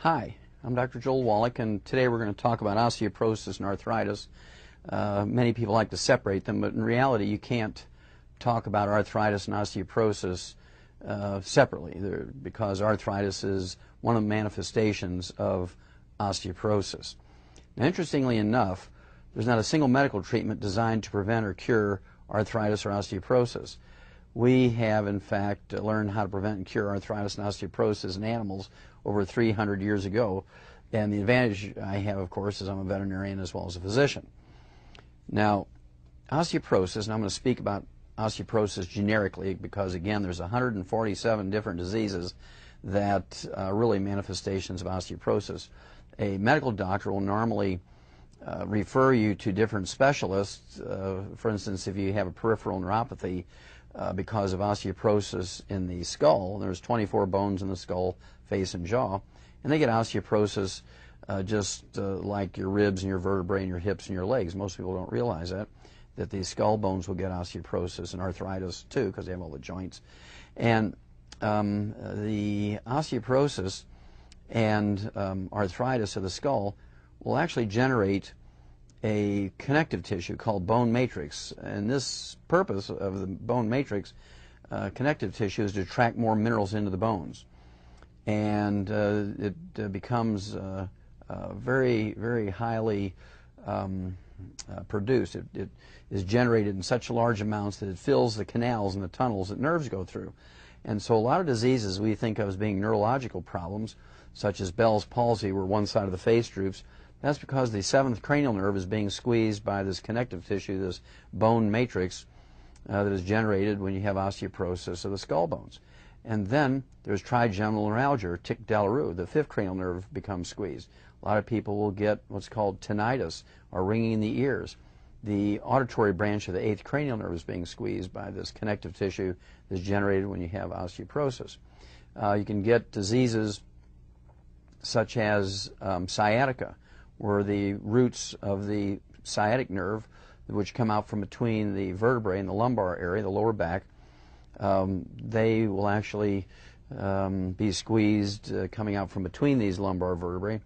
Hi, I'm Dr. Joel Wallach, and today we're going to talk about osteoporosis and arthritis. Many people like to separate them, but in reality you can't talk about arthritis and osteoporosis separately because arthritis is one of the manifestations of osteoporosis. Now, interestingly enough, there's not a single medical treatment designed to prevent or cure arthritis or osteoporosis. We have, in fact, learned how to prevent and cure arthritis and osteoporosis in animals over 300 years ago. And the advantage I have, of course, is I'm a veterinarian as well as a physician. Now, osteoporosis, and I'm going to speak about osteoporosis generically because, again, there's 147 different diseases that really manifestations of osteoporosis. A medical doctor will normally refer you to different specialists. For instance, if you have a peripheral neuropathy because of osteoporosis in the skull, there's 24 bones in the skull, face, and jaw, and they get osteoporosis just like your ribs and your vertebrae and your hips and your legs. Most people don't realize that the skull bones will get osteoporosis and arthritis too because they have all the joints. And the osteoporosis and arthritis of the skull will actually generate a connective tissue called bone matrix. And this purpose of the bone matrix connective tissue is to attract more minerals into the bones. And it becomes very, very highly produced. It is generated in such large amounts that it fills the canals and the tunnels that nerves go through. And so a lot of diseases we think of as being neurological problems, such as Bell's palsy, where one side of the face droops, that's because the seventh cranial nerve is being squeezed by this connective tissue, this bone matrix that is generated when you have osteoporosis of the skull bones. And then there's trigeminal neuralgia, or tic-douloureux. The fifth cranial nerve becomes squeezed. A lot of people will get what's called tinnitus, or ringing in the ears. The auditory branch of the eighth cranial nerve is being squeezed by this connective tissue that's generated when you have osteoporosis. You can get diseases such as sciatica, where the roots of the sciatic nerve, which come out from between the vertebrae and the lumbar area, the lower back, they will actually be squeezed coming out from between these lumbar vertebrae.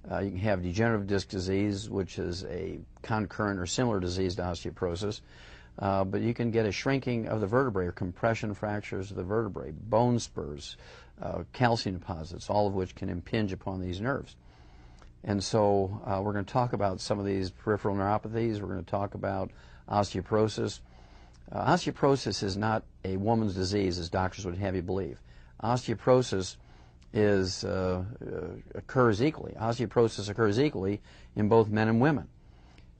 You can have degenerative disc disease, which is a concurrent or similar disease to osteoporosis. But you can get a shrinking of the vertebrae or compression fractures of the vertebrae, bone spurs, calcium deposits, all of which can impinge upon these nerves. And so we're going to talk about some of these peripheral neuropathies. We're going to talk about osteoporosis. Osteoporosis is not a woman's disease, as doctors would have you believe. Osteoporosis occurs equally. Osteoporosis occurs equally in both men and women.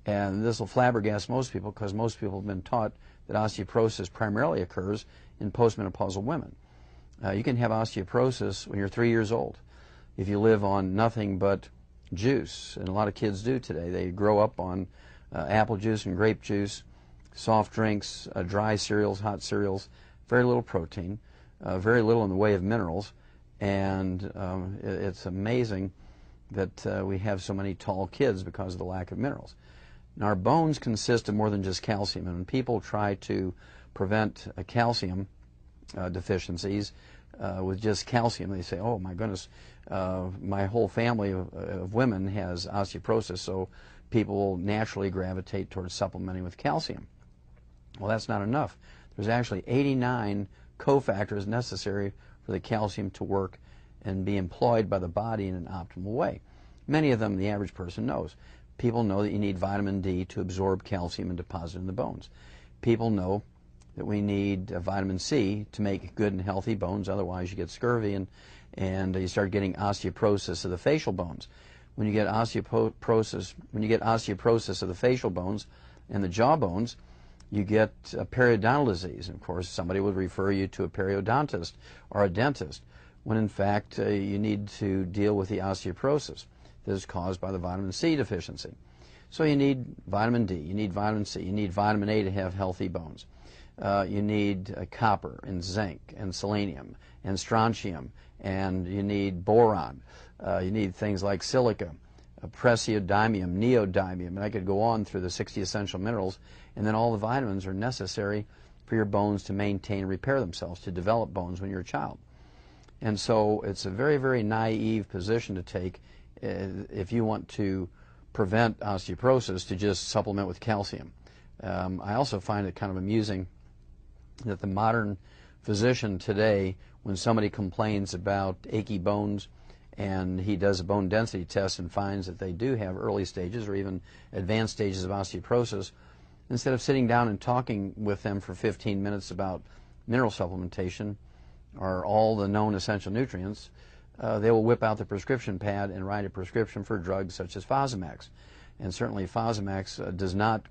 And this will flabbergast most people because most people have been taught that osteoporosis primarily occurs in postmenopausal women. You can have osteoporosis when you're 3 years old if you live on nothing but juice, and a lot of kids do today. They grow up on apple juice and grape juice, soft drinks, dry cereals, hot cereals, very little protein, very little in the way of minerals, and it's amazing that we have so many tall kids because of the lack of minerals. Now, our bones consist of more than just calcium, and when people try to prevent calcium deficiencies with just calcium, they say, oh my goodness, my whole family of women has osteoporosis, so people will naturally gravitate towards supplementing with calcium. Well, that's not enough. There's actually 89 cofactors necessary for the calcium to work and be employed by the body in an optimal way. Many of them the average person knows. People know that you need vitamin D to absorb calcium and deposit it in the bones. People know that we need vitamin C to make good and healthy bones, otherwise you get scurvy and you start getting osteoporosis of the facial bones. When you get osteoporosis of the facial bones and the jaw bones, you get a periodontal disease. And of course, somebody would refer you to a periodontist or a dentist, when in fact you need to deal with the osteoporosis that is caused by the vitamin C deficiency. So you need vitamin D, you need vitamin C, you need vitamin A to have healthy bones. You need copper and zinc and selenium and strontium, and you need boron. You need things like silica, praseodymium, neodymium, and I could go on through the 60 essential minerals, and then all the vitamins are necessary for your bones to maintain and repair themselves, to develop bones when you're a child. And so it's a very, very naive position to take if you want to prevent osteoporosis to just supplement with calcium. I also find it kind of amusing that the modern physician today, when somebody complains about achy bones and he does a bone density test and finds that they do have early stages or even advanced stages of osteoporosis, instead of sitting down and talking with them for 15 minutes about mineral supplementation or all the known essential nutrients, they will whip out the prescription pad and write a prescription for drugs such as Fosamax. And certainly Fosamax does not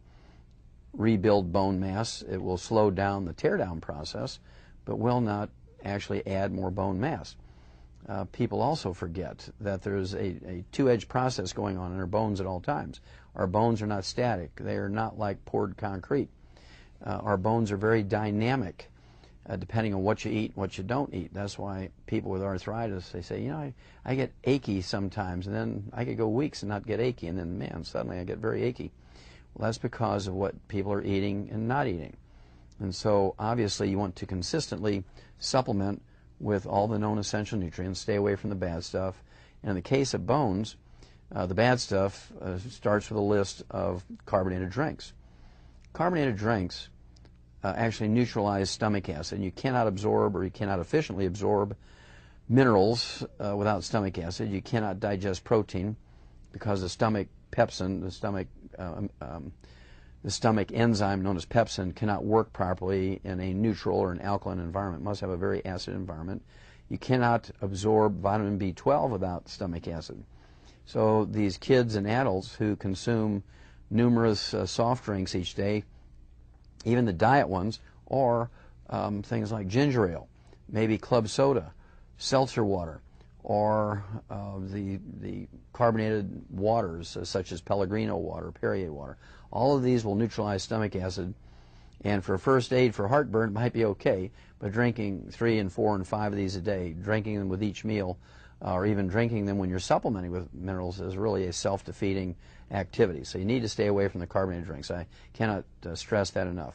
rebuild bone mass. It will slow down the teardown process, but will not actually add more bone mass. People also forget that there's a two-edged process going on in our bones at all times. Our bones are not static. They are not like poured concrete. Our bones are very dynamic, depending on what you eat and what you don't eat. That's why people with arthritis, they say, you know, I get achy sometimes, and then I could go weeks and not get achy, and then, man, suddenly I get very achy. Well, that's because of what people are eating and not eating. And so, obviously, you want to consistently supplement with all the known essential nutrients, stay away from the bad stuff. And in the case of bones, the bad stuff starts with a list of carbonated drinks. Carbonated drinks actually neutralize stomach acid. You cannot absorb, or you cannot efficiently absorb, minerals without stomach acid. You cannot digest protein because the stomach pepsin, the stomach enzyme known as pepsin, cannot work properly in a neutral or an alkaline environment. It must have a very acid environment. You cannot absorb vitamin B12 without stomach acid. So these kids and adults who consume numerous soft drinks each day, even the diet ones, or things like ginger ale, maybe club soda, seltzer water, or the carbonated waters such as Pellegrino water, Perrier water. All of these will neutralize stomach acid, and for first aid for heartburn it might be okay, but drinking 3 and 4 and 5 of these a day, drinking them with each meal, or even drinking them when you're supplementing with minerals is really a self-defeating activity. So you need to stay away from the carbonated drinks. I cannot stress that enough.